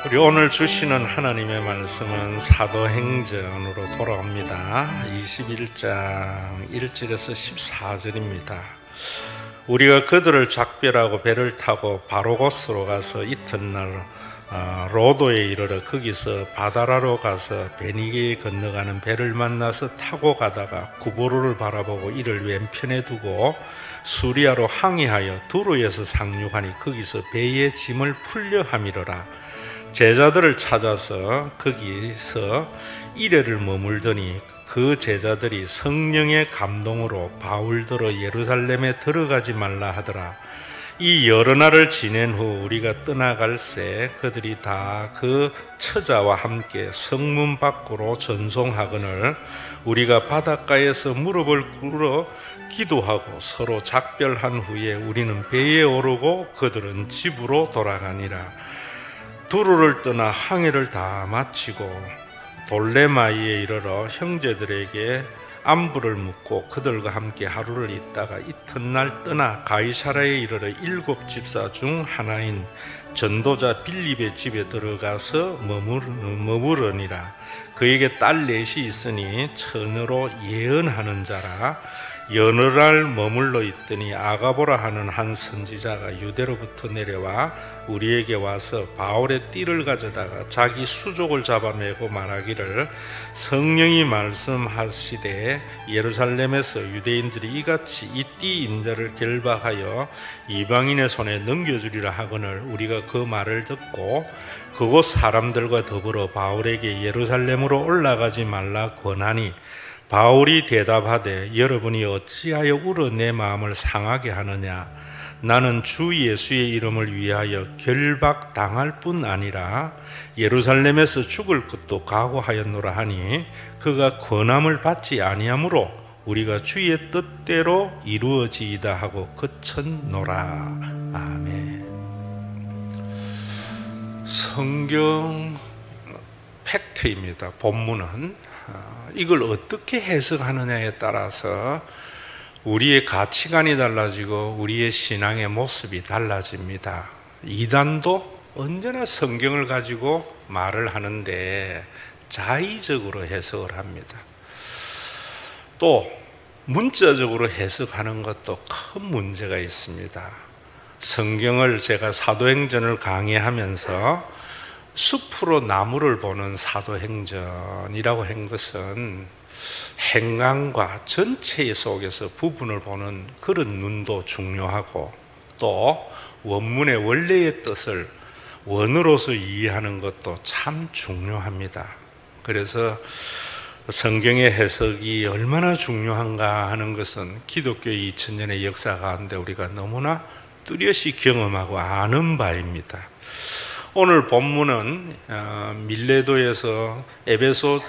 우리 오늘 주시는 하나님의 말씀은 사도행전으로 돌아옵니다. 21장 1절에서 14절입니다. 우리가 그들을 작별하고 배를 타고 바로고스로 가서 이튿날 로도에 이르러 거기서 바다라로 가서 베니게에 건너가는 배를 만나서 타고 가다가 구보로를 바라보고 이를 왼편에 두고 수리아로 항해하여 두로에서 상륙하니 거기서 배의 짐을 풀려 함이러라. 제자들을 찾아서 거기서 이래를 머물더니 그 제자들이 성령의 감동으로 바울더러 예루살렘에 들어가지 말라 하더라. 이 여러 날을 지낸 후 우리가 떠나갈새 그들이 다 그 처자와 함께 성문 밖으로 전송하거늘 우리가 바닷가에서 무릎을 꿇어 기도하고 서로 작별한 후에 우리는 배에 오르고 그들은 집으로 돌아가니라. 두로를 떠나 항해를 다 마치고 돌레마이에 이르러 형제들에게 안부를 묻고 그들과 함께 하루를 있다가 이튿날 떠나 가이사라에 이르러 7 집사 중 하나인 전도자 빌립의 집에 들어가서 머무르니라. 그에게 딸 넷이 있으니 처녀로 예언하는 자라. 여느 날 머물러 있더니 아가보라 하는 한 선지자가 유대로부터 내려와 우리에게 와서 바울의 띠를 가져다가 자기 수족을 잡아매고 말하기를 성령이 말씀하시되 예루살렘에서 유대인들이 이같이 이 띠 인자를 결박하여 이방인의 손에 넘겨주리라 하거늘 우리가 그 말을 듣고 그곳 사람들과 더불어 바울에게 예루살렘으로 올라가지 말라 권하니 바울이 대답하되 여러분이 어찌하여 울어 내 마음을 상하게 하느냐. 나는 주 예수의 이름을 위하여 결박당할 뿐 아니라 예루살렘에서 죽을 것도 각오하였노라 하니 그가 권함을 받지 아니하므로 우리가 주의 뜻대로 이루어지이다 하고 그쳤노라. 아멘. 성경 팩트입니다. 본문은 이걸 어떻게 해석하느냐에 따라서 우리의 가치관이 달라지고 우리의 신앙의 모습이 달라집니다. 이단도 언제나 성경을 가지고 말을 하는데 자의적으로 해석을 합니다. 또 문자적으로 해석하는 것도 큰 문제가 있습니다. 성경을 제가 사도행전을 강의하면서 숲으로 나무를 보는 사도행전이라고 한 것은 행간과 전체 속에서 부분을 보는 그런 눈도 중요하고 또 원문의 원래의 뜻을 원어로서 이해하는 것도 참 중요합니다. 그래서 성경의 해석이 얼마나 중요한가 하는 것은 기독교의 2000년의 역사 가운데 우리가 너무나 뚜렷이 경험하고 아는 바입니다. 오늘 본문은 밀레도에서 에베소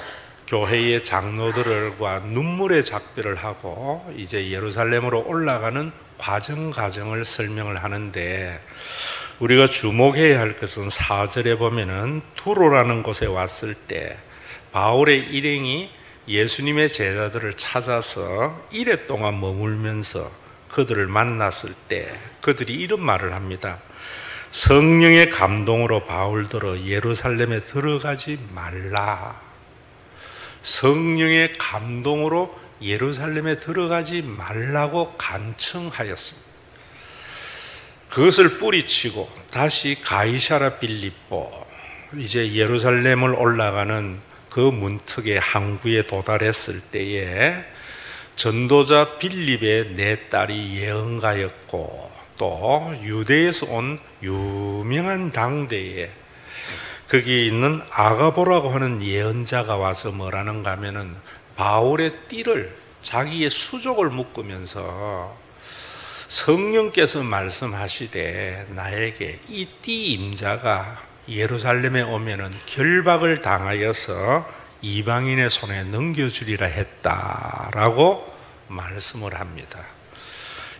교회의 장로들과 눈물의 작별을 하고 이제 예루살렘으로 올라가는 과정을 설명을 하는데 우리가 주목해야 할 것은 4절에 보면은 두로라는 곳에 왔을 때 바울의 일행이 예수님의 제자들을 찾아서 이래 동안 머물면서 그들을 만났을 때 그들이 이런 말을 합니다. 성령의 감동으로 바울더러 예루살렘에 들어가지 말라. 성령의 감동으로 예루살렘에 들어가지 말라고 간청하였습니다. 그것을 뿌리치고 다시 가이사라 빌립보 이제 예루살렘을 올라가는 그 문턱의 항구에 도달했을 때에 전도자 빌립의 네 딸이 예언가였고 또 유대에서 온 유명한 당대에 거기에 있는 아가보라고 하는 예언자가 와서 뭐라는가 하면은 바울의 띠를 자기의 수족을 묶으면서 성령께서 말씀하시되 나에게 이 띠 임자가 예루살렘에 오면은 결박을 당하여서 이방인의 손에 넘겨주리라 했다라고 말씀을 합니다.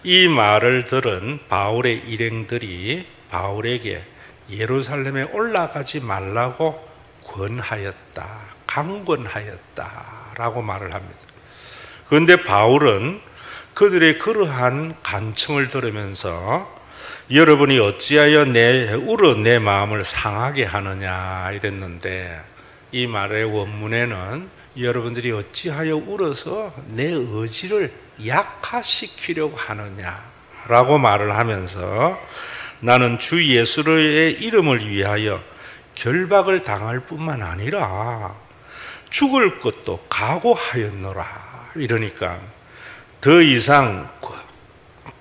이 말을 들은 바울의 일행들이 바울에게 예루살렘에 올라가지 말라고 권하였다, 강권하였다라고 말을 합니다. 그런데 바울은 그들의 그러한 간청을 들으면서 여러분이 어찌하여 울어 내 마음을 상하게 하느냐 이랬는데, 이 말의 원문에는 여러분들이 어찌하여 울어서 내 의지를 약화시키려고 하느냐라고 말을 하면서, 나는 주 예수의 이름을 위하여 결박을 당할 뿐만 아니라 죽을 것도 각오하였노라. 이러니까 더 이상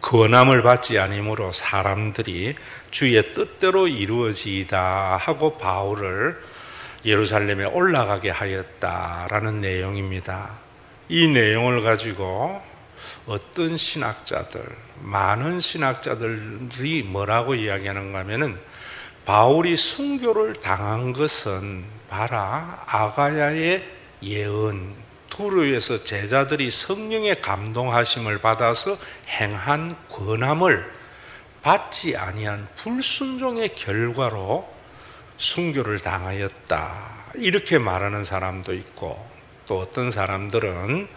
권함을 받지 아니므로 사람들이 주의 뜻대로 이루어지이다 하고 바울을 예루살렘에 올라가게 하였다라는 내용입니다. 이 내용을 가지고 어떤 신학자들, 많은 신학자들이 뭐라고 이야기하는가 하면은, 바울이 순교를 당한 것은 봐라, 아가야의 예언, 두로에서 제자들이 성령의 감동하심을 받아서 행한 권함을 받지 아니한 불순종의 결과로 순교를 당하였다, 이렇게 말하는 사람도 있고, 또 어떤 사람들은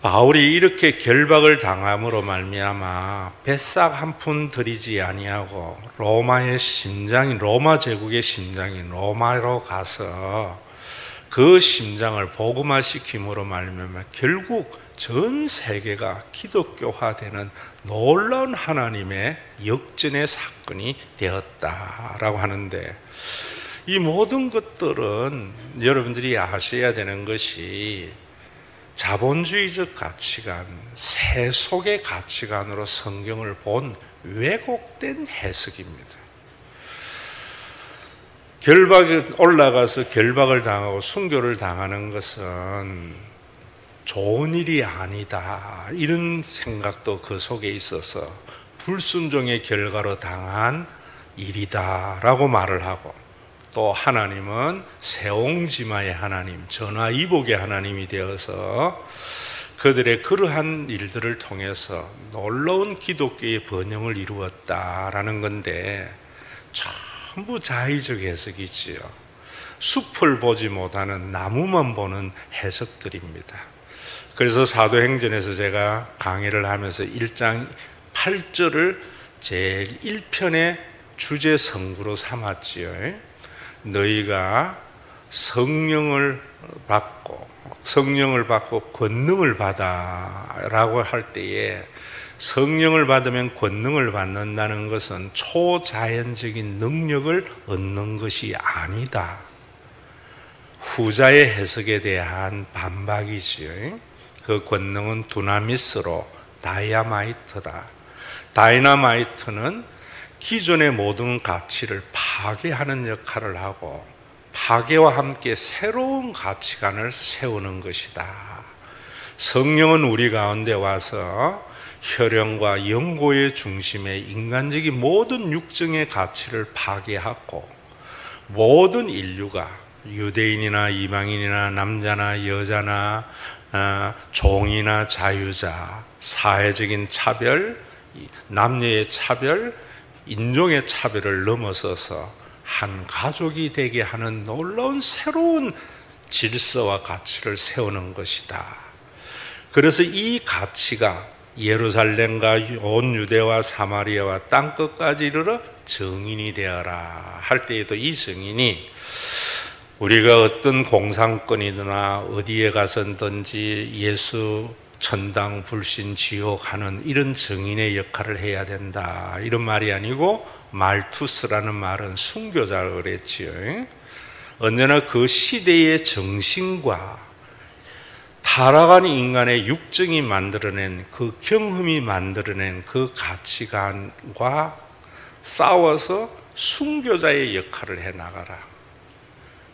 바울이 이렇게 결박을 당함으로 말미암아 뱃삭 한 푼 들이지 아니하고 로마의 심장인, 로마 제국의 심장인 로마로 가서 그 심장을 복음화시킴으로 말미암아 결국 전 세계가 기독교화되는 놀라운 하나님의 역전의 사건이 되었다라고 하는데, 이 모든 것들은 여러분들이 아셔야 되는 것이 자본주의적 가치관, 세속의 가치관으로 성경을 본 왜곡된 해석입니다. 결박에 올라가서 결박을 당하고 순교를 당하는 것은 좋은 일이 아니다, 이런 생각도 그 속에 있어서 불순종의 결과로 당한 일이다라고 말을 하고, 또 하나님은 세옹지마의 하나님, 전화이복의 하나님이 되어서 그들의 그러한 일들을 통해서 놀라운 기독교의 번영을 이루었다라는 건데, 전부 자의적 해석이지요. 숲을 보지 못하는 나무만 보는 해석들입니다. 그래서 사도행전에서 제가 강의를 하면서 1장 8절을 제1편의 주제 성구로 삼았지요. 너희가 성령을 받고 권능을 받아라고 할 때에, 성령을 받으면 권능을 받는다는 것은 초자연적인 능력을 얻는 것이 아니다, 후자의 해석에 대한 반박이지요. 그 권능은 두나미스로 다이아마이트다. 다이나마이트는 기존의 모든 가치를 파괴하는 역할을 하고, 파괴와 함께 새로운 가치관을 세우는 것이다. 성령은 우리 가운데 와서 혈연과 연고의 중심에 인간적인 모든 육정의 가치를 파괴하고, 모든 인류가 유대인이나 이방인이나 남자나 여자나 종이나 자유자, 사회적인 차별, 남녀의 차별, 인종의 차별을 넘어서서 한 가족이 되게 하는 놀라운 새로운 질서와 가치를 세우는 것이다. 그래서 이 가치가 예루살렘과 온 유대와 사마리아와 땅끝까지 이르러 증인이 되어라 할 때에도, 이 증인이 우리가 어떤 공산권이나 어디에 가서든지 예수 천당, 불신, 지옥 하는 이런 증인의 역할을 해야 된다, 이런 말이 아니고, 말투스라는 말은 순교자라고 그랬지요. 언제나 그 시대의 정신과 타락한 인간의 육정이 만들어낸, 그 경험이 만들어낸 그 가치관과 싸워서 순교자의 역할을 해나가라.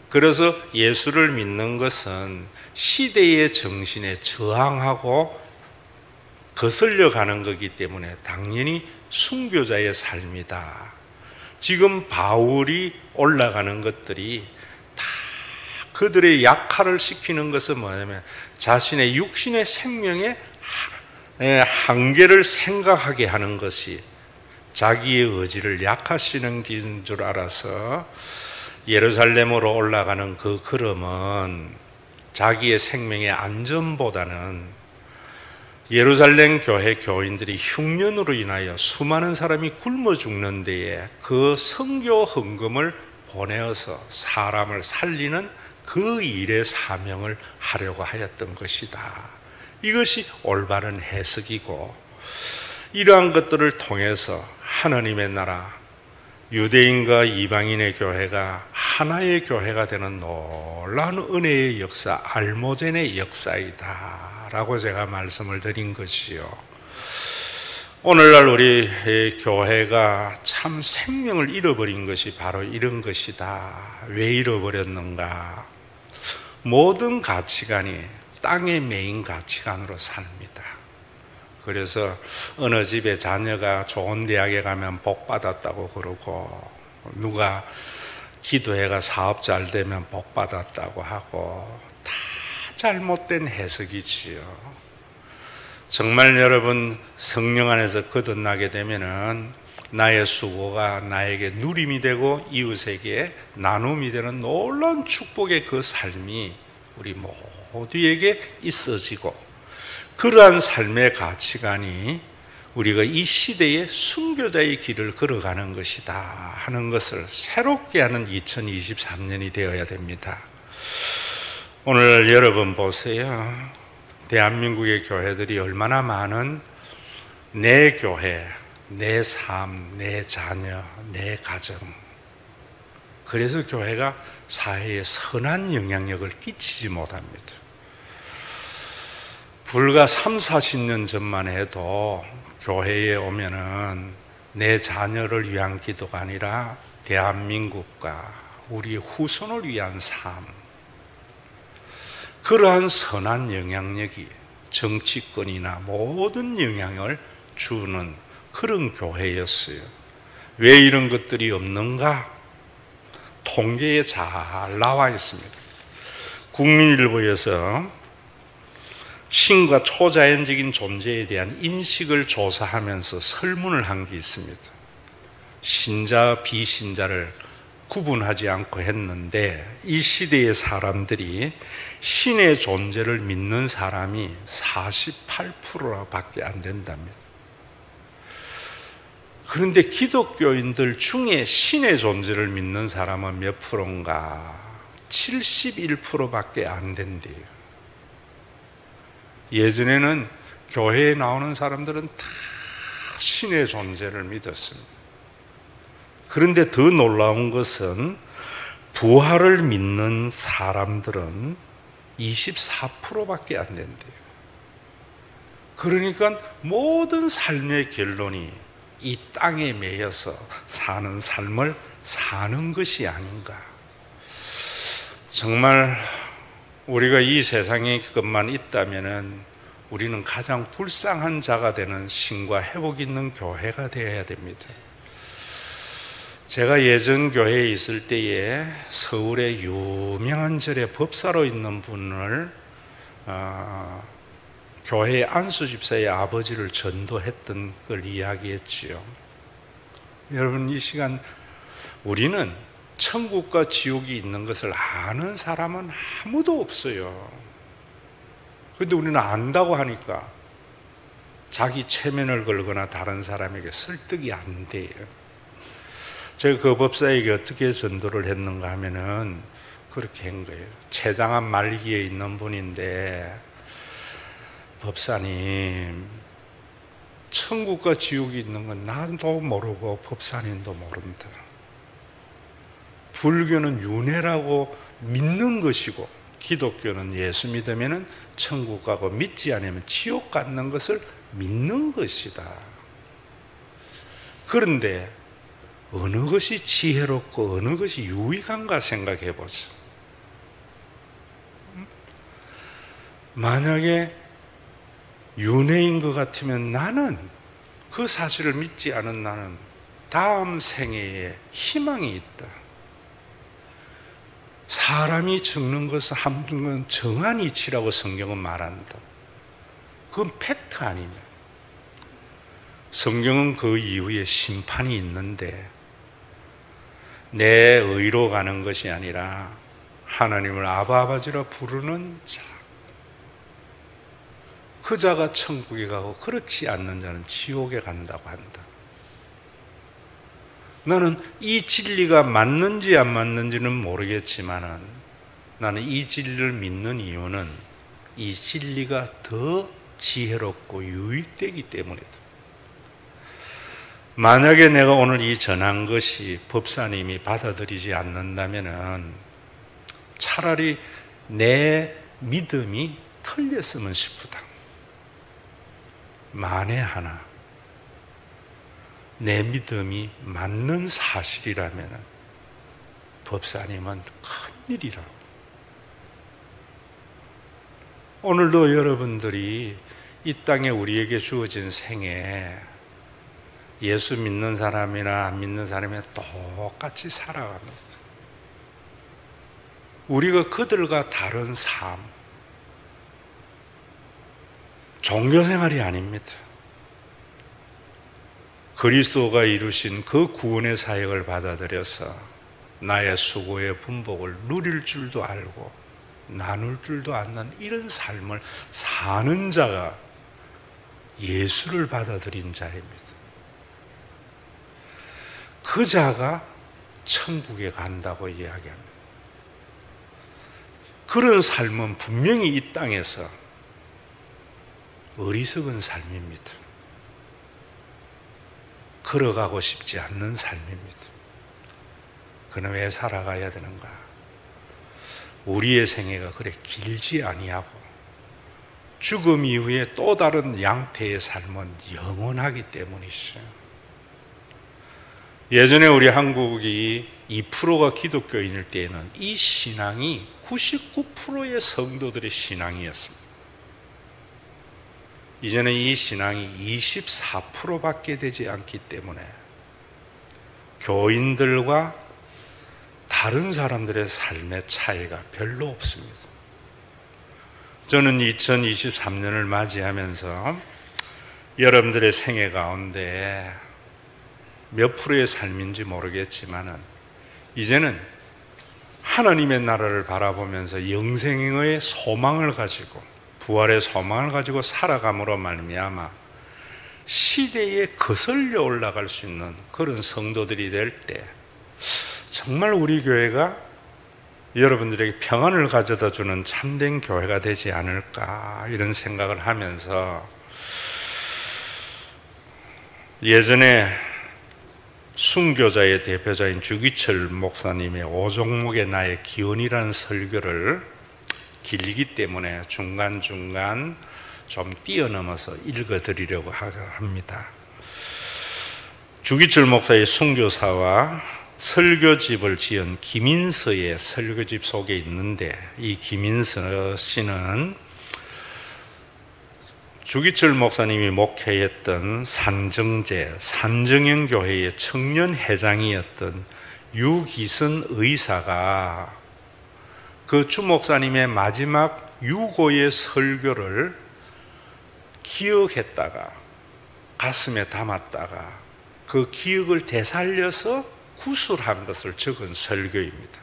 그래서 예수를 믿는 것은 시대의 정신에 저항하고 거슬려 가는 거기 때문에 당연히 순교자의 삶이다. 지금 바울이 올라가는 것들이 다 그들의 약화를 시키는 것은 뭐냐면, 자신의 육신의 생명의 한계를 생각하게 하는 것이 자기의 의지를 약화시키는 것인 줄 알아서 예루살렘으로 올라가는 그 걸음은 자기의 생명의 안전보다는 예루살렘 교회 교인들이 흉년으로 인하여 수많은 사람이 굶어 죽는 데에 그 선교 헌금을 보내어서 사람을 살리는 그 일의 사명을 하려고 하였던 것이다. 이것이 올바른 해석이고, 이러한 것들을 통해서 하나님의 나라, 유대인과 이방인의 교회가 하나의 교회가 되는 놀라운 은혜의 역사, 알모젠의 역사이다 라고 제가 말씀을 드린 것이요, 오늘날 우리 교회가 참 생명을 잃어버린 것이 바로 이런 것이다. 왜 잃어버렸는가? 모든 가치관이 땅의 메인 가치관으로 삽니다. 그래서 어느 집에 자녀가 좋은 대학에 가면 복 받았다고 그러고, 누가 기도회가 사업 잘 되면 복 받았다고 하고, 다 잘못된 해석이지요. 정말 여러분, 성령 안에서 거듭나게 되면은 나의 수고가 나에게 누림이 되고 이웃에게 나눔이 되는 놀라운 축복의 그 삶이 우리 모두에게 있어지고, 그러한 삶의 가치관이 우리가 이 시대의 순교자의 길을 걸어가는 것이다 하는 것을 새롭게 하는 2023년이 되어야 됩니다. 오늘 여러분 보세요. 대한민국의 교회들이 얼마나 많은 내 교회, 내 삶, 내 자녀, 내 가정, 그래서 교회가 사회에 선한 영향력을 끼치지 못합니다. 불과 3, 40년 전만 해도 교회에 오면은 내 자녀를 위한 기도가 아니라 대한민국과 우리 후손을 위한 삶, 그러한 선한 영향력이 정치권이나 모든 영향을 주는 그런 교회였어요. 왜 이런 것들이 없는가? 통계에 잘 나와 있습니다. 국민일보에서 신과 초자연적인 존재에 대한 인식을 조사하면서 설문을 한 게 있습니다. 신자, 비신자를 구분하지 않고 했는데, 이 시대의 사람들이 신의 존재를 믿는 사람이 48%밖에 안 된답니다. 그런데 기독교인들 중에 신의 존재를 믿는 사람은 몇 프로인가? 71%밖에 안 된대요. 예전에는 교회에 나오는 사람들은 다 신의 존재를 믿었습니다. 그런데 더 놀라운 것은 부활을 믿는 사람들은 24%밖에 안 된대요. 그러니까 모든 삶의 결론이 이 땅에 매여서 사는 삶을 사는 것이 아닌가. 정말 우리가 이 세상에 것만 있다면은 우리는 가장 불쌍한 자가 되는 신과 회복 있는 교회가 되어야 됩니다. 제가 예전 교회에 있을 때에 서울의 유명한 절에 법사로 있는 분을 교회의 안수 집사의 아버지를 전도했던 걸 이야기했지요. 여러분, 이 시간 우리는 천국과 지옥이 있는 것을 아는 사람은 아무도 없어요. 그런데 우리는 안다고 하니까 자기 체면을 걸거나 다른 사람에게 설득이 안 돼요. 제가 그 법사에게 어떻게 전도를 했는가 하면은 그렇게 한 거예요. 췌장암 말기에 있는 분인데, 법사님, 천국과 지옥이 있는 건 나도 모르고 법사님도 모릅니다. 불교는 윤회라고 믿는 것이고, 기독교는 예수 믿으면 천국 가고 믿지 않으면 지옥 가는 것을 믿는 것이다. 그런데 어느 것이 지혜롭고 어느 것이 유익한가 생각해 보죠. 만약에 윤회인 것 같으면 나는, 그 사실을 믿지 않은 나는 다음 생애에 희망이 있다. 사람이 죽는 것은 한번 정한 이치라고 성경은 말한다. 그건 팩트 아니냐. 성경은 그 이후에 심판이 있는데, 내 의로 가는 것이 아니라 하나님을 아바 아버지라 부르는 자, 그 자가 천국에 가고 그렇지 않는 자는 지옥에 간다고 한다. 나는 이 진리가 맞는지 안 맞는지는 모르겠지만 나는 이 진리를 믿는 이유는 이 진리가 더 지혜롭고 유익되기 때문이다. 만약에 내가 오늘 이 전한 것이 법사님이 받아들이지 않는다면 차라리 내 믿음이 틀렸으면 싶다. 만에 하나 내 믿음이 맞는 사실이라면 법사님은 큰일이라고. 오늘도 여러분들이 이 땅에 우리에게 주어진 생에 예수 믿는 사람이나 안 믿는 사람이 똑같이 살아갑니다. 우리가 그들과 다른 삶, 종교생활이 아닙니다. 그리스도가 이루신 그 구원의 사역을 받아들여서 나의 수고의 분복을 누릴 줄도 알고 나눌 줄도 않는 이런 삶을 사는 자가 예수를 받아들인 자입니다. 그 자가 천국에 간다고 이야기합니다. 그런 삶은 분명히 이 땅에서 어리석은 삶입니다. 걸어가고 싶지 않는 삶입니다. 그는 왜 살아가야 되는가? 우리의 생애가 그래 길지 아니하고 죽음 이후에 또 다른 양태의 삶은 영원하기 때문이죠. 예전에 우리 한국이 2%가 기독교인일 때에는 이 신앙이 99%의 성도들의 신앙이었습니다. 이제는 이 신앙이 24%밖에 되지 않기 때문에 교인들과 다른 사람들의 삶의 차이가 별로 없습니다. 저는 2023년을 맞이하면서 여러분들의 생애 가운데 몇 프로의 삶인지 모르겠지만 이제는 하나님의 나라를 바라보면서 영생의 소망을 가지고 부활의 소망을 가지고 살아감으로 말미암아 시대에 거슬려 올라갈 수 있는 그런 성도들이 될 때 정말 우리 교회가 여러분들에게 평안을 가져다 주는 참된 교회가 되지 않을까 이런 생각을 하면서 예전에 순교자의 대표자인 주기철 목사님의 5종목의 나의 기원이라는 설교를 길기 때문에 중간중간 좀 뛰어넘어서 읽어드리려고 합니다. 주기철 목사의 순교사와 설교집을 지은 김인서의 설교집 속에 있는데 이 김인서 씨는 주기철 목사님이 목회했던 산정영 교회의 청년 회장이었던 유기선 의사가 그 주 목사님의 마지막 유고의 설교를 기억했다가 가슴에 담았다가 그 기억을 되살려서 구술한 것을 적은 설교입니다.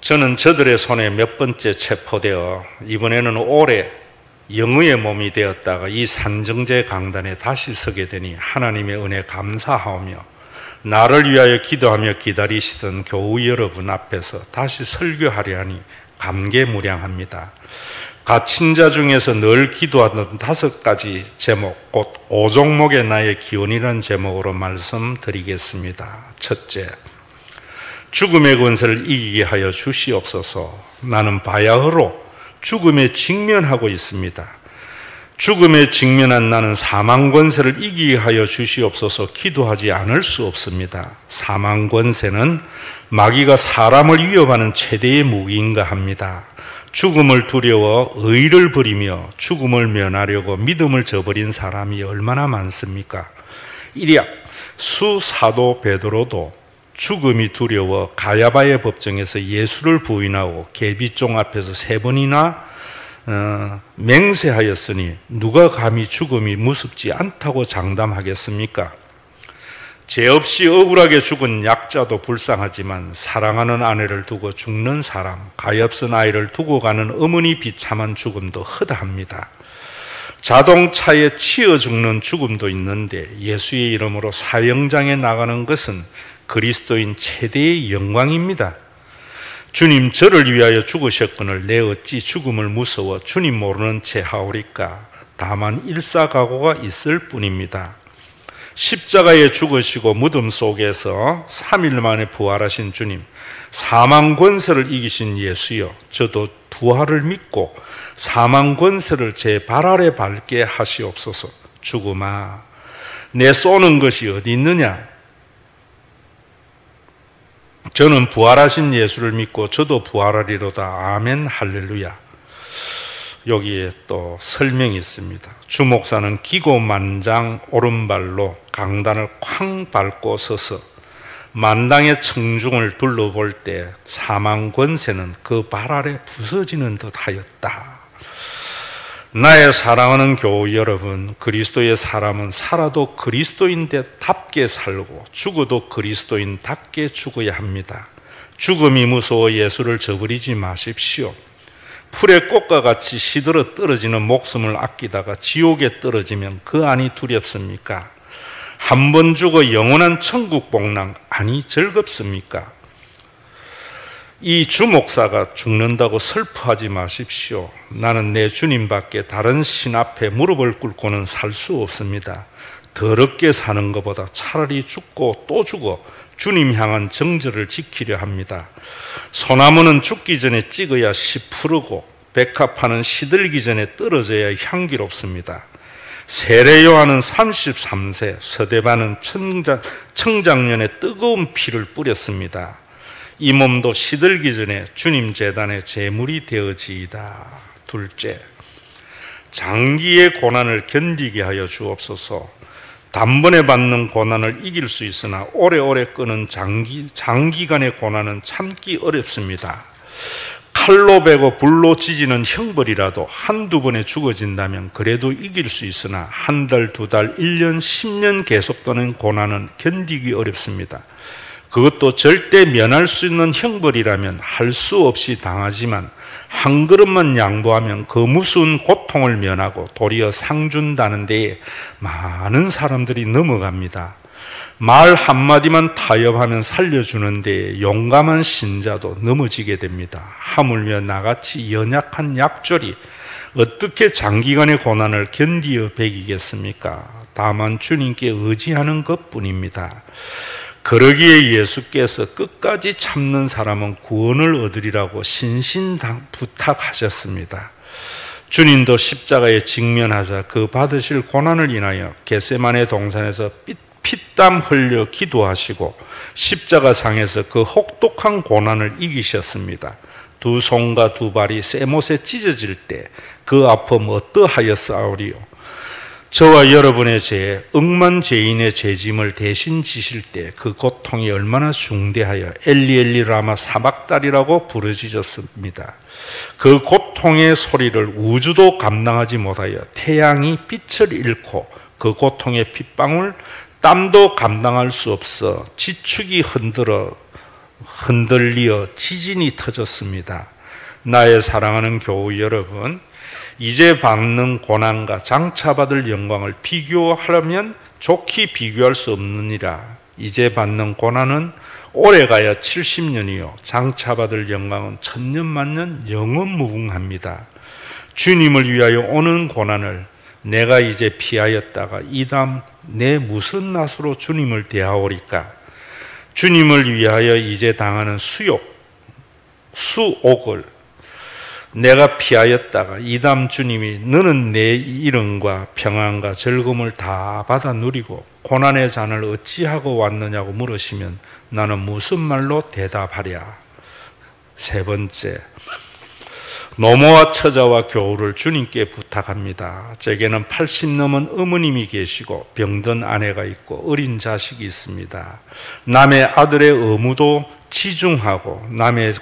저는 저들의 손에 몇 번째 체포되어 이번에는 올해 영의의 몸이 되었다가 이 산정제 강단에 다시 서게 되니 하나님의 은혜 감사하오며 나를 위하여 기도하며 기다리시던 교우 여러분 앞에서 다시 설교하려 하니 감개무량합니다. 갇힌 자 중에서 늘 기도하던 5가지 제목, 곧 5종목의 나의 기원이라는 제목으로 말씀드리겠습니다. 첫째, 죽음의 권세를 이기게 하여 주시옵소서. 나는 바야흐로 죽음에 직면하고 있습니다. 죽음에 직면한 나는 사망 권세를 이기게 하여 주시옵소서 기도하지 않을 수 없습니다. 사망 권세는 마귀가 사람을 위협하는 최대의 무기인가 합니다. 죽음을 두려워 의를 버리며 죽음을 면하려고 믿음을 저버린 사람이 얼마나 많습니까? 일약 수사도 베드로도 죽음이 두려워 가야바의 법정에서 예수를 부인하고 계비종 앞에서 3번이나 맹세하였으니 누가 감히 죽음이 무섭지 않다고 장담하겠습니까? 죄 없이 억울하게 죽은 약자도 불쌍하지만 사랑하는 아내를 두고 죽는 사람, 가엾은 아이를 두고 가는 어머니 비참한 죽음도 허다합니다. 자동차에 치여 죽는 죽음도 있는데 예수의 이름으로 사형장에 나가는 것은 그리스도인 최대의 영광입니다. 주님 저를 위하여 죽으셨거늘 내 어찌 죽음을 무서워 주님 모르는 채 하오리까. 다만 일사각오가 있을 뿐입니다. 십자가에 죽으시고 무덤 속에서 3일 만에 부활하신 주님, 사망 권세를 이기신 예수여, 저도 부활을 믿고 사망 권세를 제 발 아래 밟게 하시옵소서. 죽음아, 내 쏘는 것이 어디 있느냐? 저는 부활하신 예수를 믿고 저도 부활하리로다. 아멘 할렐루야. 여기에 또 설명이 있습니다. 주목사는 기고만장 오른발로 강단을 쾅 밟고 서서 만당의 청중을 둘러볼 때 사망 권세는 그 발 아래 부서지는 듯하였다. 나의 사랑하는 교우 여러분, 그리스도의 사람은 살아도 그리스도인답게 살고 죽어도 그리스도인답게 죽어야 합니다. 죽음이 무서워 예수를 저버리지 마십시오. 풀의 꽃과 같이 시들어 떨어지는 목숨을 아끼다가 지옥에 떨어지면 그 안이 두렵습니까? 한 번 죽어 영원한 천국 복랑 아니 즐겁습니까? 이 주목사가 죽는다고 슬퍼하지 마십시오. 나는 내 주님밖에 다른 신 앞에 무릎을 꿇고는 살 수 없습니다. 더럽게 사는 것보다 차라리 죽고 또 죽어 주님 향한 정절을 지키려 합니다. 소나무는 죽기 전에 찍어야 씨 푸르고 백합화는 시들기 전에 떨어져야 향기롭습니다. 세례 요한은 33세, 서대반은 청장년에 뜨거운 피를 뿌렸습니다. 이 몸도 시들기 전에 주님 제단의 제물이 되어지이다. 둘째, 장기의 고난을 견디게 하여 주옵소서. 단번에 받는 고난을 이길 수 있으나 오래오래 끄는 장기간의 고난은 참기 어렵습니다. 칼로 베고 불로 지지는 형벌이라도 한두 번에 죽어진다면 그래도 이길 수 있으나 한 달, 두 달, 1년, 10년 계속되는 고난은 견디기 어렵습니다. 그것도 절대 면할 수 있는 형벌이라면 할 수 없이 당하지만 한 걸음만 양보하면 그 무서운 고통을 면하고 도리어 상 준다는 데에 많은 사람들이 넘어갑니다. 말 한마디만 타협하면 살려주는 데에 용감한 신자도 넘어지게 됩니다. 하물며 나같이 연약한 약졸이 어떻게 장기간의 고난을 견디어 배기겠습니까? 다만 주님께 의지하는 것뿐입니다. 그러기에 예수께서 끝까지 참는 사람은 구원을 얻으리라고 신신부탁하셨습니다. 주님도 십자가에 직면하자 그 받으실 고난을 인하여 겟세마네 동산에서 피땀 흘려 기도하시고 십자가상에서 그 혹독한 고난을 이기셨습니다. 두 손과 두 발이 쇠못에 찢어질 때 그 아픔 어떠하였사오리요? 저와 여러분의 죄, 억만 죄인의 죄짐을 대신 지실 때 그 고통이 얼마나 중대하여 엘리 엘리 라마 사박달이라고 부르짖었습니다. 그 고통의 소리를 우주도 감당하지 못하여 태양이 빛을 잃고 그 고통의 핏방울 땀도 감당할 수 없어 지축이 흔들리어 지진이 터졌습니다. 나의 사랑하는 교우 여러분, 이제 받는 고난과 장차 받을 영광을 비교하려면 좋게 비교할 수 없느니라. 이제 받는 고난은 오래가야 70년이요 장차 받을 영광은 천년 만년 영원 무궁합니다. 주님을 위하여 오는 고난을 내가 이제 피하였다가 이다음 내 무슨 낯으로 주님을 대하오리까? 주님을 위하여 이제 당하는 수옥을 내가 피하였다가 이다음 주님이 너는 내 이름과 평안과 즐거움을 다 받아 누리고 고난의 잔을 어찌하고 왔느냐고 물으시면 나는 무슨 말로 대답하랴? 세 번째, 노모와 처자와 교우를 주님께 부탁합니다. 제게는 80 넘은 어머님이 계시고 병든 아내가 있고 어린 자식이 있습니다. 남의 아들의 의무도 치중하고 남의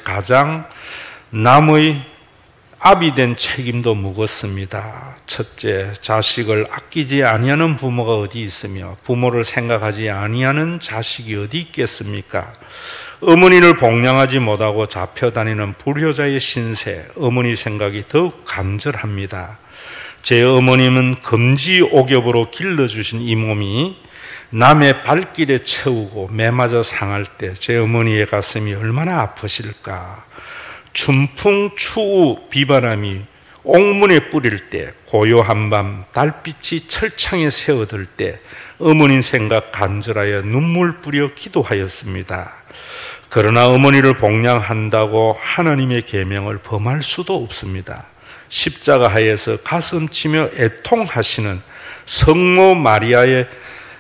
아비 된 책임도 무겁습니다. 첫째, 자식을 아끼지 아니하는 부모가 어디 있으며 부모를 생각하지 아니하는 자식이 어디 있겠습니까? 어머니를 복양하지 못하고 잡혀다니는 불효자의 신세, 어머니 생각이 더욱 간절합니다. 제 어머님은 금지옥엽으로 길러주신 이 몸이 남의 발길에 채우고 매맞아 상할 때 제 어머니의 가슴이 얼마나 아프실까. 춘풍 추우 비바람이 옥문에 뿌릴 때, 고요한 밤 달빛이 철창에 새어들 때 어머니 생각 간절하여 눈물 뿌려 기도하였습니다. 그러나 어머니를 복양한다고 하나님의 계명을 범할 수도 없습니다. 십자가 하에서 가슴 치며 애통하시는 성모 마리아의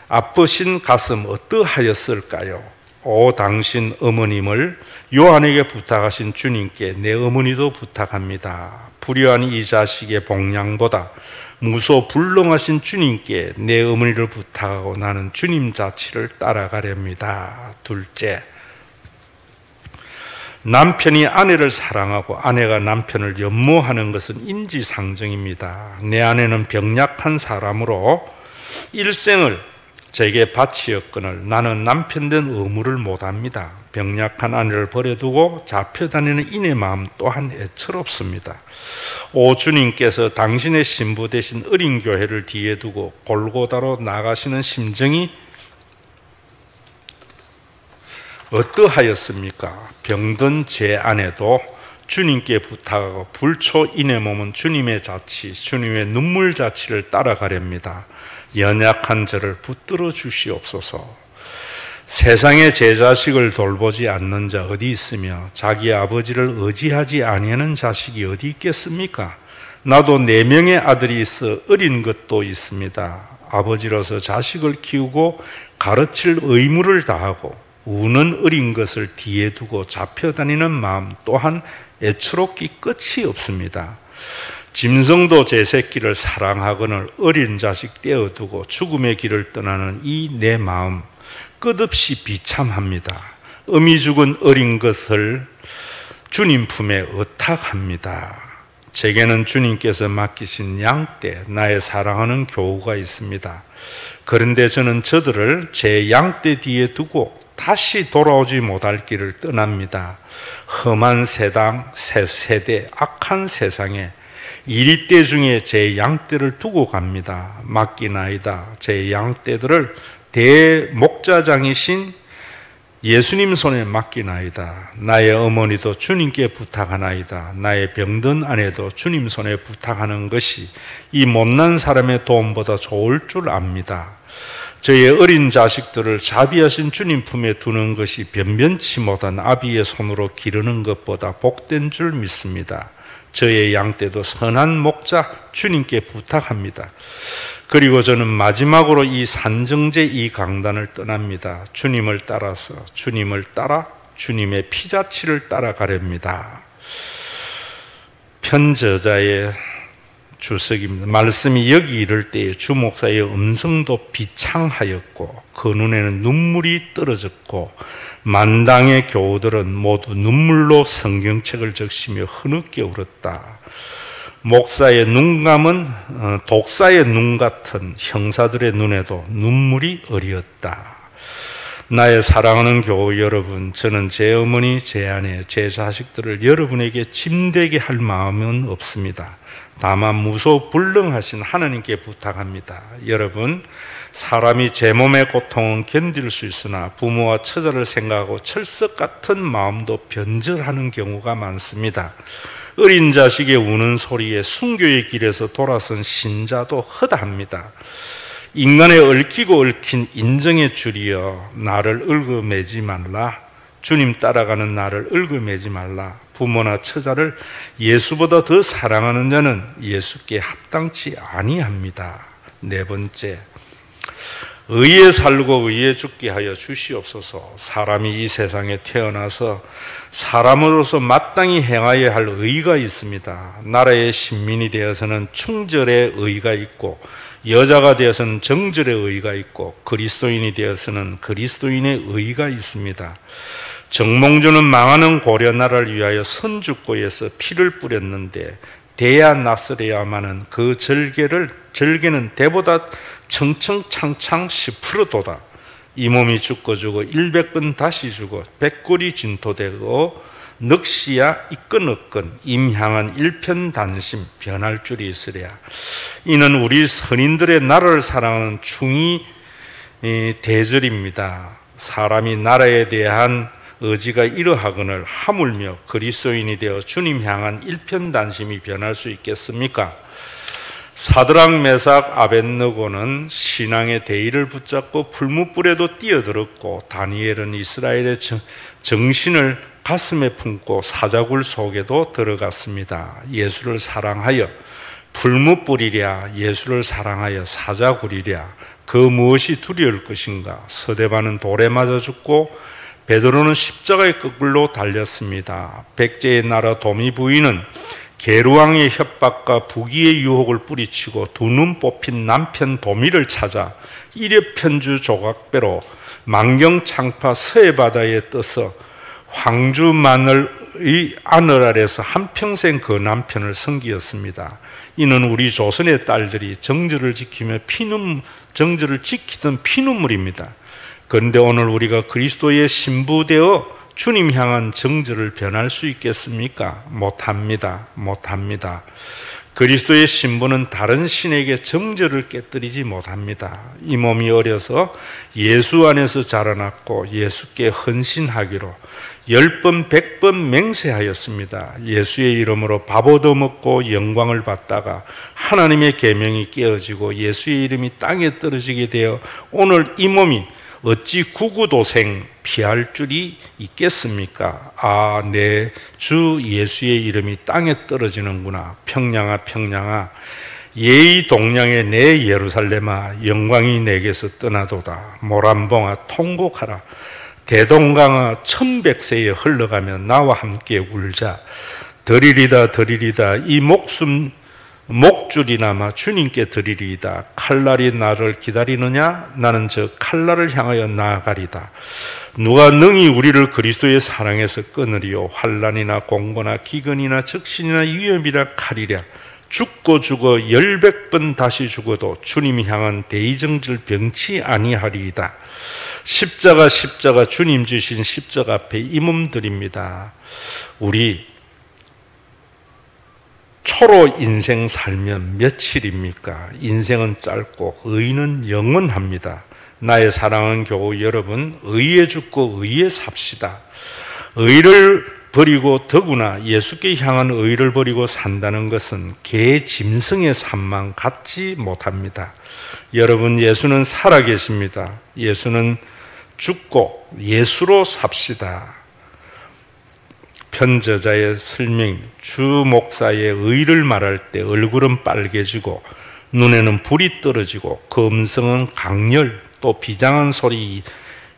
아프신 가슴 어떠하였을까요? 오 당신 어머님을 요한에게 부탁하신 주님께 내 어머니도 부탁합니다. 불효한 이 자식의 복양보다 무소불능하신 주님께 내 어머니를 부탁하고 나는 주님 자치를 따라가렵니다. 둘째, 남편이 아내를 사랑하고 아내가 남편을 연모하는 것은 인지상정입니다. 내 아내는 병약한 사람으로 일생을 제게 바치었거늘 나는 남편 된 의무를 못합니다. 병약한 아내를 버려두고 잡혀다니는 이내 마음 또한 애처롭습니다. 오 주님께서 당신의 신부 되신 어린 교회를 뒤에 두고 골고다로 나가시는 심정이 어떠하였습니까? 병든 제 아내도 주님께 부탁하고 불초 이내 몸은 주님의 자치, 주님의 눈물 자치를 따라가렵니다. 연약한 저를 붙들어 주시옵소서. 세상에 제 자식을 돌보지 않는 자 어디 있으며 자기 아버지를 의지하지 아니하는 자식이 어디 있겠습니까? 나도 4명의 아들이 있어 어린 것도 있습니다. 아버지로서 자식을 키우고 가르칠 의무를 다하고 우는 어린 것을 뒤에 두고 잡혀다니는 마음 또한 애처롭기 끝이 없습니다. 짐승도 제 새끼를 사랑하거늘 어린 자식 떼어두고 죽음의 길을 떠나는 이 내 마음 끝없이 비참합니다. 어미 죽은 어린 것을 주님 품에 의탁합니다. 제게는 주님께서 맡기신 양떼, 나의 사랑하는 교우가 있습니다. 그런데 저는 저들을 제 양떼 뒤에 두고 다시 돌아오지 못할 길을 떠납니다. 험한 세대, 악한 세상에 이리떼 중에 제 양떼를 두고 갑니다. 맡기나이다. 제 양떼들을 대목자장이신 예수님 손에 맡기나이다. 나의 어머니도 주님께 부탁하나이다. 나의 병든 아내도 주님 손에 부탁하는 것이 이 못난 사람의 도움보다 좋을 줄 압니다. 저의 어린 자식들을 자비하신 주님 품에 두는 것이 변변치 못한 아비의 손으로 기르는 것보다 복된 줄 믿습니다. 저의 양떼도 선한 목자 주님께 부탁합니다. 그리고 저는 마지막으로 이 산정제 이 강단을 떠납니다. 주님을 따라 주님의 피자치를 따라가렵니다. 편저자의 주석입니다. 말씀이 여기 이를 때에 주 목사의 음성도 비창하였고 그 눈에는 눈물이 떨어졌고 만당의 교우들은 모두 눈물로 성경책을 적시며 흐느껴 울었다. 목사의 눈감은 독사의 눈 같은 형사들의 눈에도 눈물이 어리었다. 나의 사랑하는 교우 여러분, 저는 제 어머니, 제 아내, 제 자식들을 여러분에게 짐되게 할 마음은 없습니다. 다만 무소불능하신 하나님께 부탁합니다. 여러분, 사람이 제 몸의 고통은 견딜 수 있으나 부모와 처자를 생각하고 철석 같은 마음도 변절하는 경우가 많습니다. 어린 자식의 우는 소리에 순교의 길에서 돌아선 신자도 허다합니다. 인간의 얽히고 얽힌 인정의 줄이여 나를 얽어매지 말라. 주님 따라가는 나를 얽어매지 말라. 부모나 처자를 예수보다 더 사랑하는 자는 예수께 합당치 아니합니다. 네 번째, 의에 살고 의에 죽게 하여 주시옵소서. 사람이 이 세상에 태어나서 사람으로서 마땅히 행하여야 할 의가 있습니다. 나라의 신민이 되어서는 충절의 의가 있고, 여자가 되어서는 정절의 의가 있고, 그리스도인이 되어서는 그리스도인의 의가 있습니다. 정몽주는 망하는 고려 나라를 위하여 선주고에서 피를 뿌렸는데 데야나스레야만은 그 절개는 대보다 청청창창 10%도다. 이 몸이 죽고 100번 다시 죽어 백골이 진토되고 넋이야 이끈 임향한 일편단심 변할 줄이 있으랴. 이는 우리 선인들의 나라를 사랑하는 충이 대절입니다. 사람이 나라에 대한 의지가 이러하거늘 하물며 그리스도인이 되어 주님 향한 일편단심이 변할 수 있겠습니까? 사드락 메삭 아벳느고는 신앙의 대의를 붙잡고 풀무불에도 뛰어들었고, 다니엘은 이스라엘의 정신을 가슴에 품고 사자굴 속에도 들어갔습니다. 예수를 사랑하여 풀무불이랴 예수를 사랑하여 사자굴이랴 그 무엇이 두려울 것인가? 서대반은 돌에 맞아 죽고 베드로는 십자가의 거꾸로 달렸습니다. 백제의 나라 도미 부인은 게루왕의 협박과 부귀의 유혹을 뿌리치고 두 눈 뽑힌 남편 도미를 찾아 이렵편주 조각배로 만경창파 서해바다에 떠서 황주 마늘의 아늘 아래서 한평생 그 남편을 섬기었습니다. 이는 우리 조선의 딸들이 정절을 지키던 피눈물입니다. 그런데 오늘 우리가 그리스도의 신부되어 주님 향한 정절을 변할 수 있겠습니까? 못합니다. 그리스도의 신부는 다른 신에게 정절을 깨뜨리지 못합니다. 이 몸이 어려서 예수 안에서 자라났고 예수께 헌신하기로 10번 100번 맹세하였습니다. 예수의 이름으로 밥 얻어먹고 영광을 받다가 하나님의 계명이 깨어지고 예수의 이름이 땅에 떨어지게 되어 오늘 이 몸이 어찌 구구도생 피할 줄이 있겠습니까? 아, 내 주 예수의 이름이 땅에 떨어지는구나. 평양아 예의 동량의 내 예루살렘아 영광이 내게서 떠나도다. 모란봉아 통곡하라. 대동강아 천백세에 흘러가며 나와 함께 울자. 드리리다 이 목줄이나마 주님께 드리리이다. 칼날이 나를 기다리느냐? 나는 저 칼날을 향하여 나아가리다. 누가 능히 우리를 그리스도의 사랑에서 끊으리요? 환난이나 공고나 기근이나 적신이나 위험이나 칼이랴. 죽고 죽어 1000번 다시 죽어도 주님이 향한 대의정절 병치 아니하리이다. 십자가 주님 주신 십자가 앞에 이 몸 드립니다. 우리 초로 인생 살면 며칠입니까? 인생은 짧고 의는 영원합니다. 나의 사랑하는 교우 여러분, 의에 죽고 의에 삽시다. 의를 버리고 더구나 예수께 향한 의를 버리고 산다는 것은 개 짐승의 삶만 갖지 못합니다. 여러분, 예수는 살아계십니다. 예수는 죽고 예수로 삽시다. 편저자의 설명, 주 목사의 의를 말할 때 얼굴은 빨개지고 눈에는 불이 떨어지고 그 음성은 강렬, 또 비장한 소리,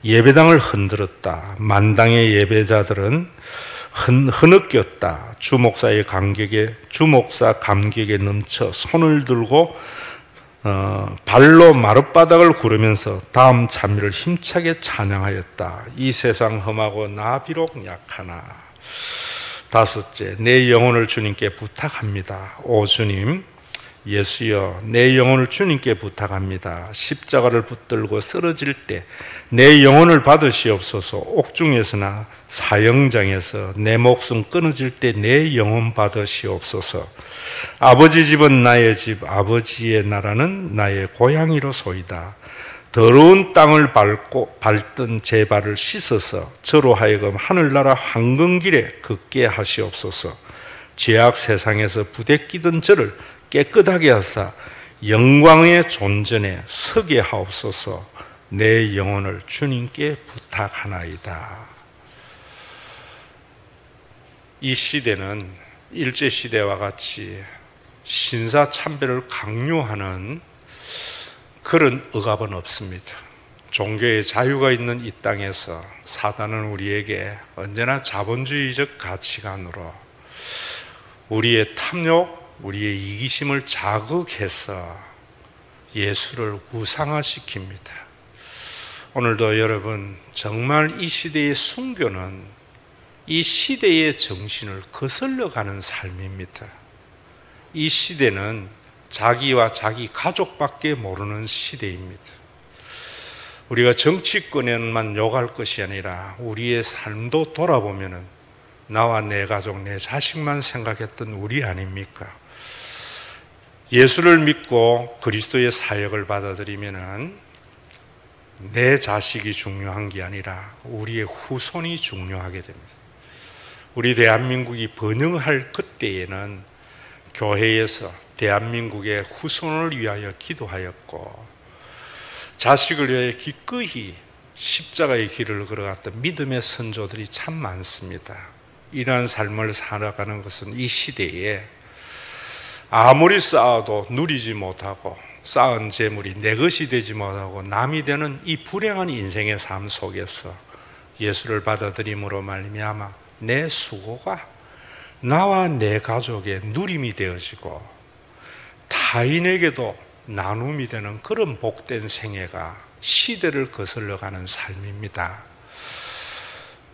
예배당을 흔들었다. 만당의 예배자들은 흐느꼈다. 주 목사 감격에 넘쳐 손을 들고 발로 마룻바닥을 구르면서 다음 찬미를 힘차게 찬양하였다. 이 세상 험하고 나 비록 약하나. 다섯째, 내 영혼을 주님께 부탁합니다. 오 주님, 예수여, 내 영혼을 주님께 부탁합니다. 십자가를 붙들고 쓰러질 때 내 영혼을 받으시옵소서. 옥중에서나 사형장에서 내 목숨 끊어질 때 내 영혼 받으시옵소서. 아버지 집은 나의 집, 아버지의 나라는 나의 고향이로소이다. 더러운 땅을 밟던 제 발을 씻어서 저로 하여금 하늘나라 황금길에 걷게 하시옵소서. 죄악 세상에서 부대끼던 저를 깨끗하게 하사 영광의 존전에 서게 하옵소서. 내 영혼을 주님께 부탁하나이다. 이 시대는 일제시대와 같이 신사참배를 강요하는 그런 억압은 없습니다. 종교의 자유가 있는 이 땅에서 사단은 우리에게 언제나 자본주의적 가치관으로 우리의 탐욕, 우리의 이기심을 자극해서 예수를 우상화시킵니다. 오늘도 여러분 정말 이 시대의 순교는 이 시대의 정신을 거슬러가는 삶입니다. 이 시대는 자기와 자기 가족밖에 모르는 시대입니다. 우리가 정치권에만 욕할 것이 아니라 우리의 삶도 돌아보면은 나와 내 가족, 내 자식만 생각했던 우리 아닙니까? 예수를 믿고 그리스도의 사역을 받아들이면은 내 자식이 중요한 게 아니라 우리의 후손이 중요하게 됩니다. 우리 대한민국이 번영할 그때에는 교회에서 대한민국의 후손을 위하여 기도하였고 자식을 위하여 기꺼이 십자가의 길을 걸어갔던 믿음의 선조들이 참 많습니다. 이러한 삶을 살아가는 것은 이 시대에 아무리 쌓아도 누리지 못하고 쌓은 재물이 내 것이 되지 못하고 남이 되는 이 불행한 인생의 삶 속에서 예수를 받아들임으로 말미암아 내 수고가 나와 내 가족의 누림이 되어지고 타인에게도 나눔이 되는 그런 복된 생애가 시대를 거슬러가는 삶입니다.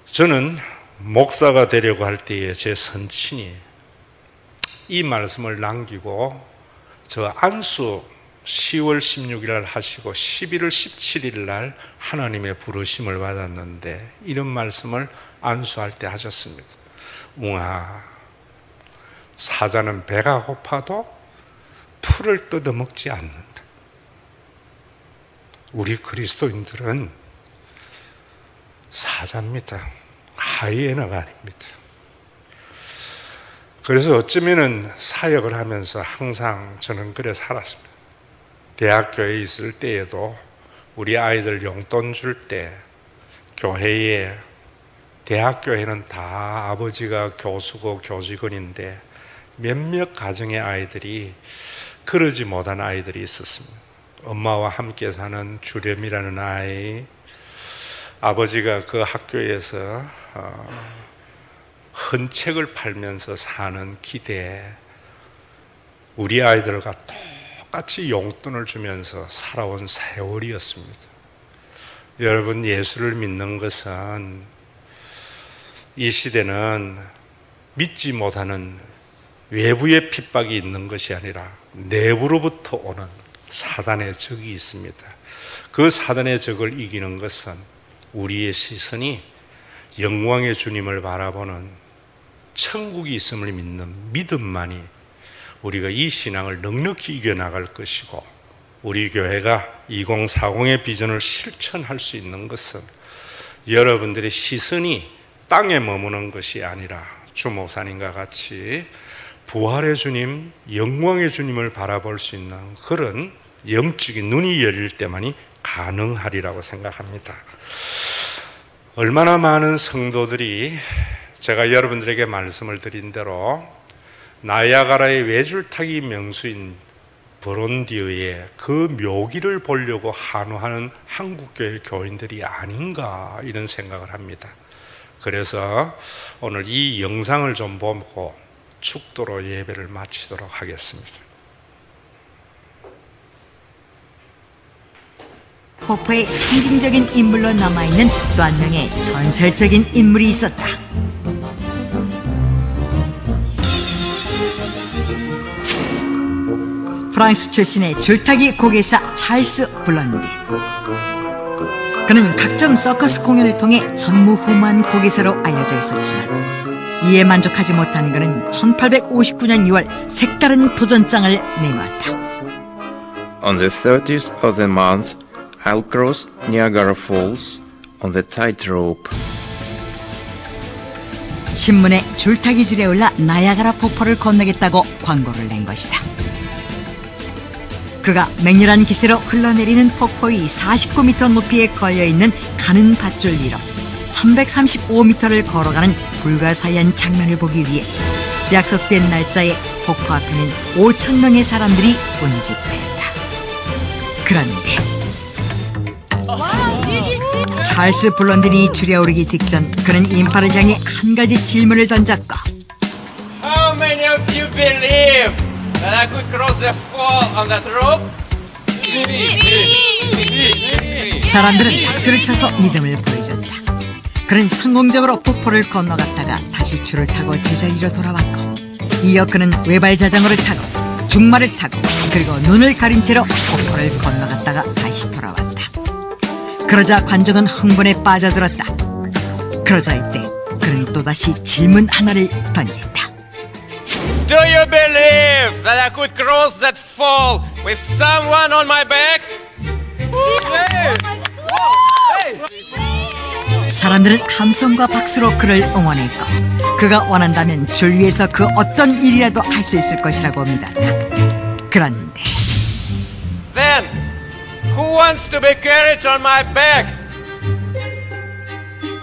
저는 목사가 되려고 할 때에 제 선친이 이 말씀을 남기고 저 안수 10월 16일 날 하시고 11월 17일 날 하나님의 부르심을 받았는데 이런 말씀을 안수할 때 하셨습니다. 웅아, 사자는 배가 고파도 풀을 뜯어먹지 않는다. 우리 그리스도인들은 사자입니다. 하이에나가 아닙니다. 그래서 어쩌면은 사역을 하면서 항상 저는 그래 살았습니다. 대학교에 있을 때에도 우리 아이들 용돈 줄 때 교회에 대학교에는 다 아버지가 교수고 교직원인데 몇몇 가정의 아이들이 그러지 못한 아이들이 있었습니다. 엄마와 함께 사는 주렴이라는 아이, 아버지가 그 학교에서 헌책을 팔면서 사는 기대에 우리 아이들과 똑같이 용돈을 주면서 살아온 세월이었습니다. 여러분, 예수를 믿는 것은 이 시대는 믿지 못하는 외부의 핍박이 있는 것이 아니라 내부로부터 오는 사단의 적이 있습니다. 그 사단의 적을 이기는 것은 우리의 시선이 영광의 주님을 바라보는 천국이 있음을 믿는 믿음만이 우리가 이 신앙을 넉넉히 이겨나갈 것이고, 우리 교회가 2040의 비전을 실천할 수 있는 것은 여러분들의 시선이 땅에 머무는 것이 아니라 주 목사님과 같이 부활의 주님, 영광의 주님을 바라볼 수 있는 그런 영적인 눈이 열릴 때만이 가능하리라고 생각합니다. 얼마나 많은 성도들이 제가 여러분들에게 말씀을 드린 대로 나이아가라의 외줄타기 명수인 브론디의 그 묘기를 보려고 한우하는 한국교회 교인들이 아닌가 이런 생각을 합니다. 그래서 오늘 이 영상을 좀 보고 축도로 예배를 마치도록 하겠습니다. 폭포의 상징적인 인물로 남아있는 또 한 명의 전설적인 인물이 있었다. 프랑스 출신의 줄타기 고개사 찰스 블런디. 그는 각종 서커스 공연을 통해 전무후무한 고개사로 알려져 있었지만 이에 만족하지 못한 그는 1859년 2월 색다른 도전장을 내놓았다. On the 30th of the month, I'll cross Niagara Falls on the tightrope. 신문에 줄타기 줄에 올라 나야가라 폭포를 건너겠다고 광고를 낸 것이다. 그가 맹렬한 기세로 흘러내리는 폭포의 49m 높이에 걸려있는 가는 밧줄 위로 335m를 걸어가는 불가사의한 장면을 보기 위해 약속된 날짜에 폭포 앞에는 5,000명의 사람들이 운집하였다. 그런데 찰스 블런딘이 줄에 오르기 직전 그는 인파를 향해 한 가지 질문을 던졌고 How many of you believe that I could cross the fall on that rope? 사람들은 박수를 쳐서 믿음을 보여줬다. 그는 성공적으로 폭포를 건너갔다가 다시 줄을 타고 제자리로 돌아왔고, 이어 그는 외발 자전거를 타고 중말을 타고 그리고 눈을 가린 채로 폭포를 건너갔다가 다시 돌아왔다. 그러자 관중은 흥분에 빠져들었다. 그러자 이때 그는 또다시 질문 하나를 던졌다. Do you believe that I could cross that fall with someone on my back? 사람들은 함성과 박수로 그를 응원했고, 그가 원한다면 줄 위에서 그 어떤 일이라도 할 수 있을 것이라고 믿었다. 그런데 Then, who wants to be carried on my back?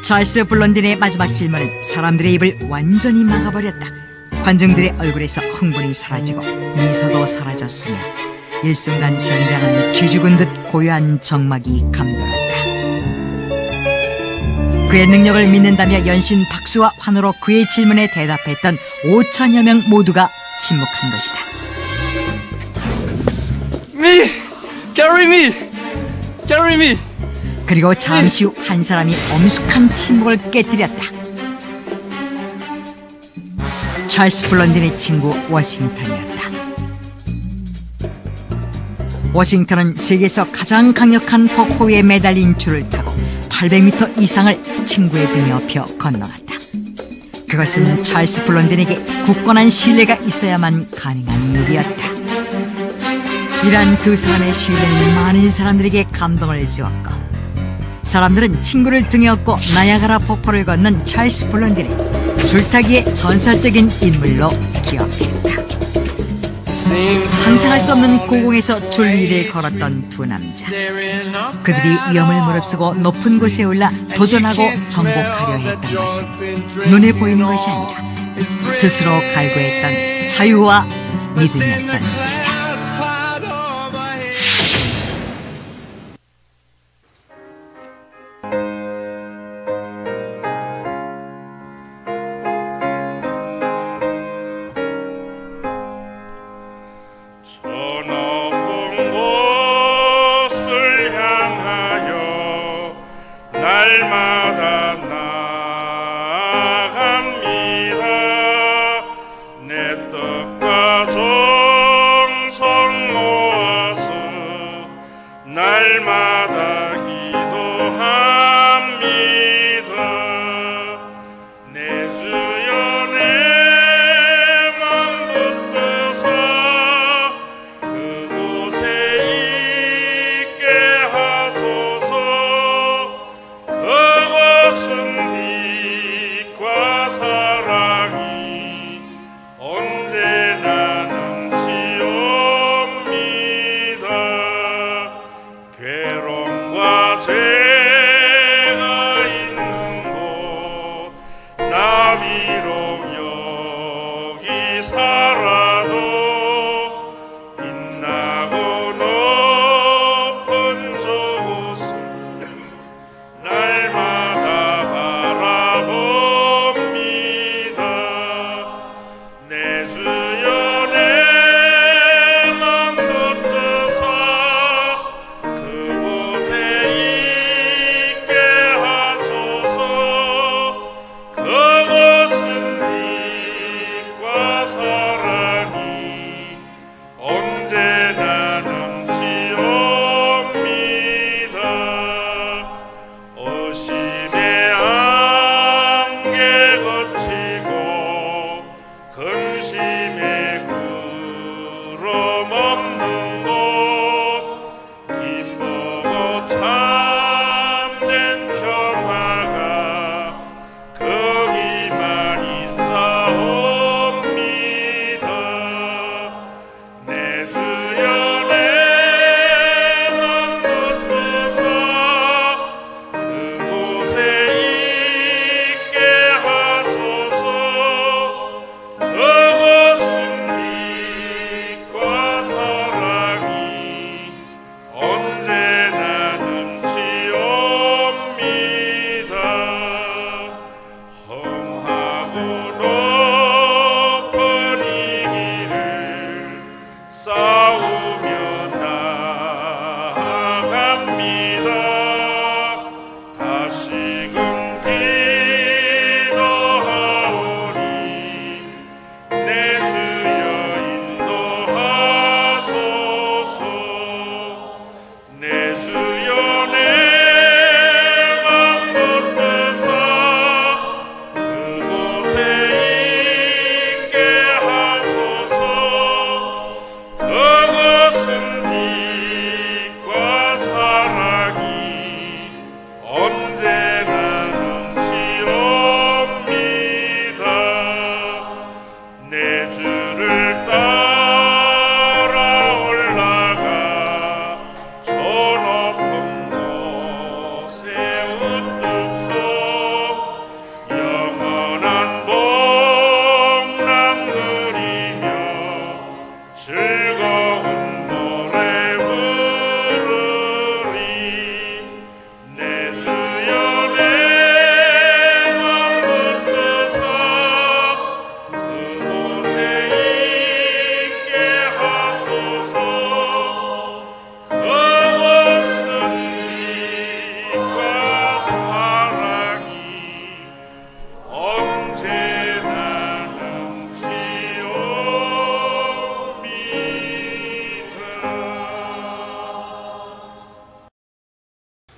찰스 블론딘의 마지막 질문은 사람들의 입을 완전히 막아버렸다. 관중들의 얼굴에서 흥분이 사라지고 미소도 사라졌으며 일순간 현장은 쥐죽은 듯 고요한 정막이 감돌았다. 그의 능력을 믿는다며 연신 박수와 환호로 그의 질문에 대답했던 5천여 명 모두가 침묵한 것이다. Me! Carry me! Carry me! 그리고 잠시 후 한 사람이 엄숙한 침묵을 깨뜨렸다. 찰스 블론딘의 친구 워싱턴이었다. 워싱턴은 세계에서 가장 강력한 폭포 위에 매달린 줄을 타고 800m 이상을 친구의 등에 업혀 건너갔다. 그것은 찰스 블론딘에게 굳건한 신뢰가 있어야만 가능한 일이었다. 이러한 두 사람의 신뢰는 많은 사람들에게 감동을 주었고, 사람들은 친구를 등에 업고 나야가라 폭포를 건넌 찰스 블론딘을 줄타기의 전설적인 인물로 기억했다. 상상할 수 없는 고공에서 줄 위를 걸었던 두 남자. 그들이 위험을 무릅쓰고 높은 곳에 올라 도전하고 정복하려 했던 것은 눈에 보이는 것이 아니라 스스로 갈구했던 자유와 믿음이었던 것이다. 날마다 나아갑니다. 내 떡과 정성 모아서 날마다 기도합니다. 내 주여 내 맘 붙드사 그곳에 있게 하소서. 그것은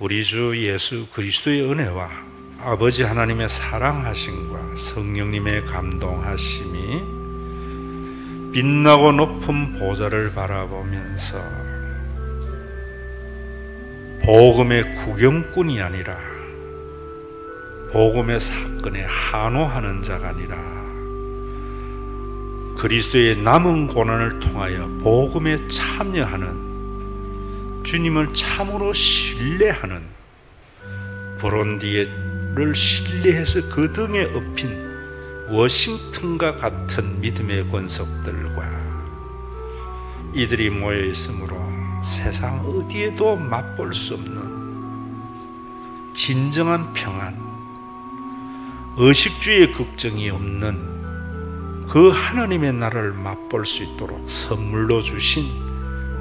우리 주 예수 그리스도의 은혜와 아버지 하나님의 사랑하심과 성령님의 감동하심이 빛나고 높은 보좌를 바라보면서 복음의 구경꾼이 아니라 복음의 사건에 한호하는 자가 아니라 그리스도의 남은 고난을 통하여 복음에 참여하는, 주님을 참으로 신뢰하는, 브론디를 신뢰해서 그 등에 업힌 워싱턴과 같은 믿음의 권속들과 이들이 모여 있으므로 세상 어디에도 맛볼 수 없는 진정한 평안, 의식주의 걱정이 없는 그 하나님의 나라를 맛볼 수 있도록 선물로 주신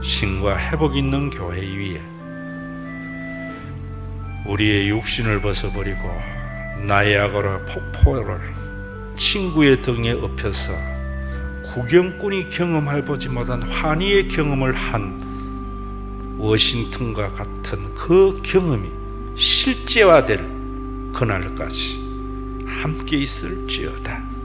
신과 회복 있는 교회 위에 우리의 육신을 벗어버리고 나이아가라 폭포를 친구의 등에 업혀서 구경꾼이 경험해 보지 못한 환희의 경험을 한 워싱턴과 같은 그 경험이 실제화될 그날까지 함께 있을지어다.